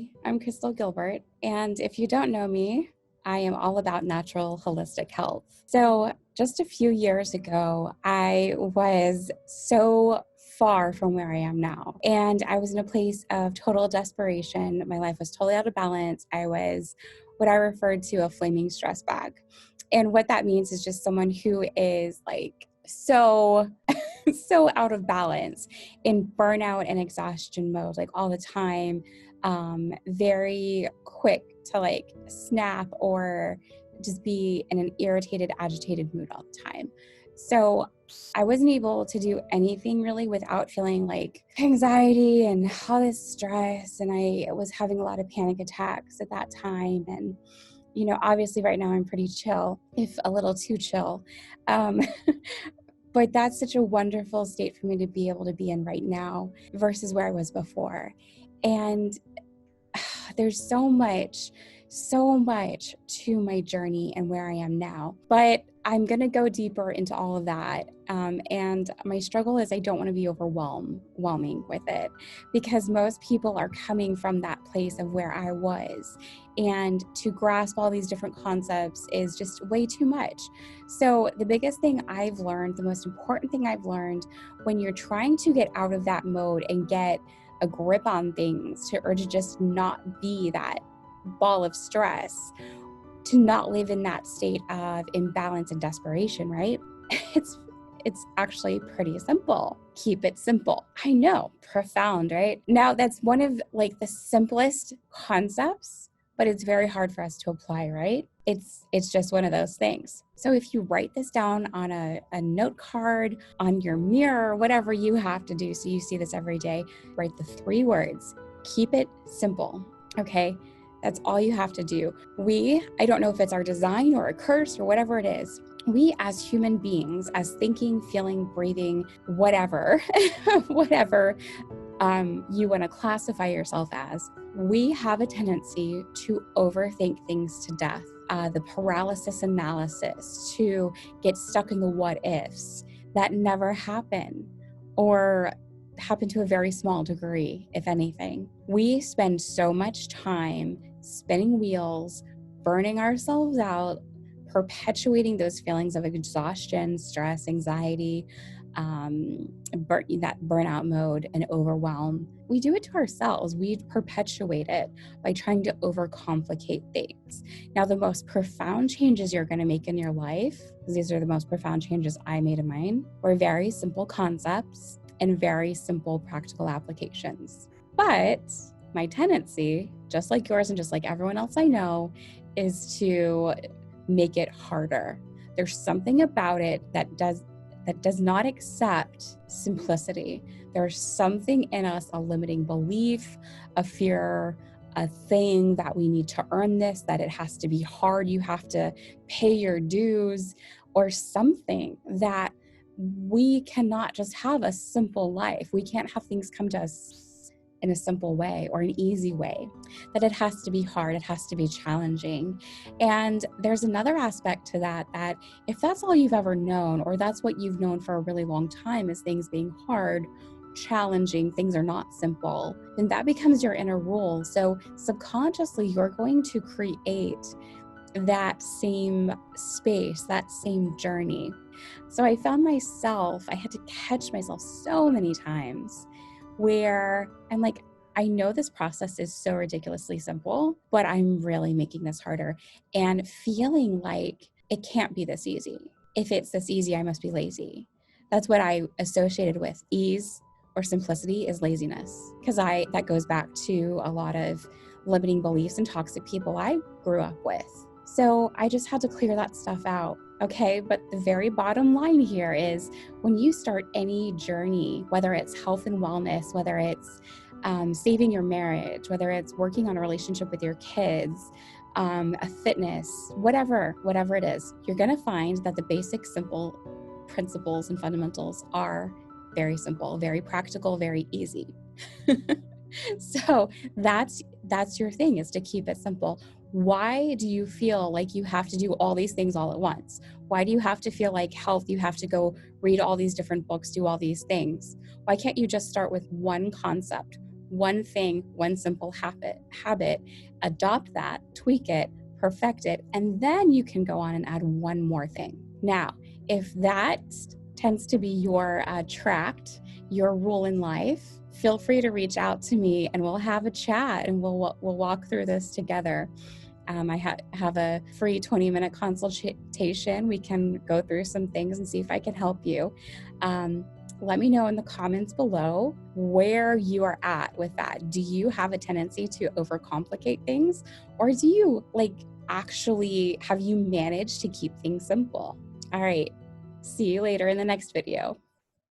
Hi, I'm Crystal Gilbert, and if you don't know me, I am all about natural holistic health. So, just a few years ago, I was so far from where I am now, and I was in a place of total desperation. My life was totally out of balance. I was what I referred to a flaming stress bag. And what that means is just someone who is like so so out of balance in burnout and exhaustion mode, like all the time, very quick to like snap or just be in an irritated, agitated mood all the time. So I wasn't able to do anything really without feeling like anxiety and all this stress. And I was having a lot of panic attacks at that time. And, obviously right now I'm pretty chill, if a little too chill. Um, But that's such a wonderful state for me to be able to be in right now versus where I was before. And there's so much to my journey and where I am now. But I'm going to go deeper into all of that. And my struggle is I don't want to be overwhelming with it because most people are coming from that place of where I was. And to grasp all these different concepts is just way too much. So the biggest thing I've learned, the most important thing I've learned when you're trying to get out of that mode and get a grip on things or to just not be that ball of stress, to not live in that state of imbalance and desperation, right? It's actually pretty simple. Keep it simple. I know, profound, right? Now that's one of like the simplest concepts, but it's very hard for us to apply, right? It's just one of those things. So if you write this down on a note card, on your mirror, whatever you have to do, so you see this every day, write the 3 words, keep it simple, okay? That's all you have to do. I don't know if it's our design or a curse or whatever it is, we as human beings, as thinking, feeling, breathing, whatever, whatever you want to classify yourself as, we have a tendency to overthink things to death. The paralysis analysis, to get stuck in the what ifs that never happen or happen to a very small degree, if anything. We spend so much time spinning wheels, burning ourselves out, perpetuating those feelings of exhaustion, stress, anxiety, that burnout mode and overwhelm. We do it to ourselves. We perpetuate it by trying to overcomplicate things. Now, the most profound changes you're going to make in your life, because these are the most profound changes I made in mine, were very simple concepts and very simple practical applications. But my tendency, just like yours and just like everyone else I know, is to make it harder. There's something about it that does not accept simplicity. There's something in us, a limiting belief, a fear, a thing that we need to earn this, that it has to be hard, you have to pay your dues, or something that we cannot just have a simple life. We can't have things come to us in a simple way or an easy way, that it has to be hard, it has to be challenging. And there's another aspect to that if that's all you've ever known, or that's what you've known for a really long time, is things being hard, challenging, things are not simple, then that becomes your inner rule. So subconsciously, you're going to create that same space, that same journey. So I found myself, I had to catch myself so many times where I'm like, I know this process is so ridiculously simple, but I'm really making this harder, and feeling like it can't be this easy. If it's this easy, I must be lazy. That's what I associated with ease or simplicity, is laziness. Because that goes back to a lot of limiting beliefs and toxic people I grew up with. So I just had to clear that stuff out. Okay, but the very bottom line here is when you start any journey, whether it's health and wellness, whether it's saving your marriage, whether it's working on a relationship with your kids, a fitness, whatever it is, you're going to find that the basic simple principles and fundamentals are very simple, very practical, very easy. So that's your thing, is to keep it simple. Why do you feel like you have to do all these things all at once? Why do you have to feel like health, you have to go read all these different books, do all these things? Why can't you just start with one concept, one thing, one simple habit, adopt that, tweak it, perfect it, and then you can go on and add one more thing. Now, if that tends to be your tract, your rule in life, feel free to reach out to me and we'll have a chat and we'll walk through this together. I have a free 20-minute consultation. We can go through some things and see if I can help you. Let me know in the comments below where you are at with that. Do you have a tendency to overcomplicate things, or do you actually have you managed to keep things simple? All right. See you later in the next video.